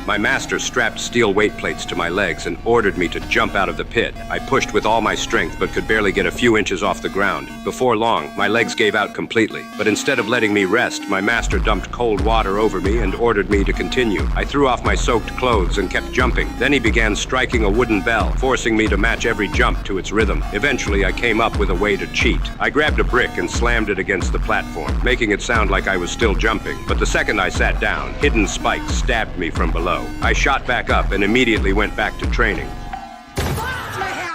My master strapped steel weight plates to my legs and ordered me to jump out of the pit. I pushed with all my strength but could barely get a few inches off the ground. Before long, my legs gave out completely. But instead of letting me rest, my master dumped cold water over me and ordered me to continue. I threw off my soaked clothes and kept jumping. Then he began striking a wooden bell, forcing me to match every jump to its rhythm. Eventually, I came up with a way to cheat. I grabbed a brick and slammed it against the platform, making it sound like I was still jumping. But the second I sat down, hidden spikes stabbed me from below. I shot back up and immediately went back to training.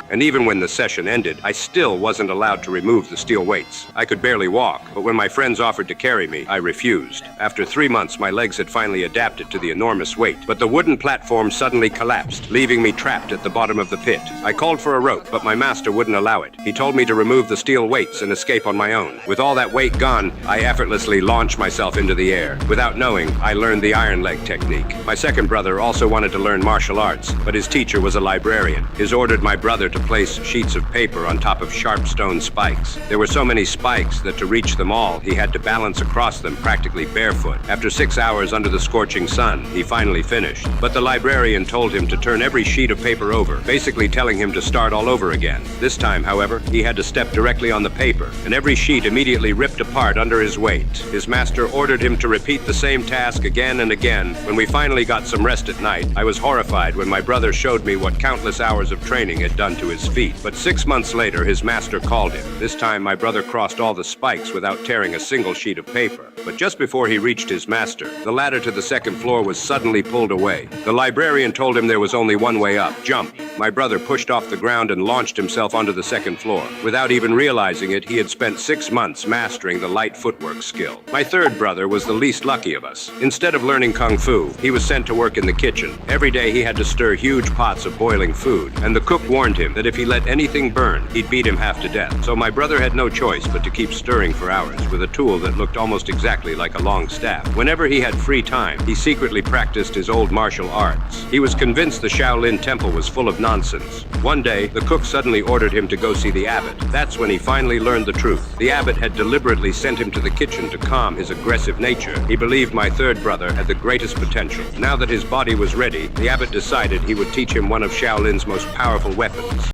And even when the session ended, I still wasn't allowed to remove the steel weights. I could barely walk, but when my friends offered to carry me, I refused. After 3 months, my legs had finally adapted to the enormous weight, but the wooden platform suddenly collapsed, leaving me trapped at the bottom of the pit. I called for a rope, but my master wouldn't allow it. He told me to remove the steel weights and escape on my own. With all that weight gone, I effortlessly launched myself into the air. Without knowing, I learned the iron leg technique. My second brother also wanted to learn martial arts, but his teacher was a librarian. He ordered my brother to place sheets of paper on top of sharp stone spikes. There were so many spikes that to reach them all, he had to balance across them practically barefoot. After 6 hours under the scorching sun, he finally finished. But the librarian told him to turn every sheet of paper over, basically telling him to start all over again. This time, however, he had to step directly on the paper, and every sheet immediately ripped apart under his weight. His master ordered him to repeat the same task again and again. When we finally got some rest at night, I was horrified when my brother showed me what countless hours of training had done to his feet. But 6 months later, his master called him. This time, my brother crossed all the spikes without tearing a single sheet of paper. But just before he reached his master, the ladder to the second floor was suddenly pulled away. The librarian told him there was only one way up: jump. My brother pushed off the ground and launched himself onto the second floor. Without even realizing it, he had spent 6 months mastering the light footwork skill. My third brother was the least lucky of us. Instead of learning kung fu, he was sent to work in the kitchen. Every day he had to stir huge pots of boiling food, and the cook warned him that if he let anything burn, he'd beat him half to death. So my brother had no choice but to keep stirring for hours with a tool that looked almost exactly like a long staff. Whenever he had free time, he secretly practiced his old martial arts. He was convinced the Shaolin Temple was full of nonsense. One day, the cook suddenly ordered him to go see the abbot. That's when he finally learned the truth. The abbot had deliberately sent him to the kitchen to calm his aggressive nature. He believed my third brother had the greatest potential. Now that his body was ready, the abbot decided he would teach him one of Shaolin's most powerful weapons.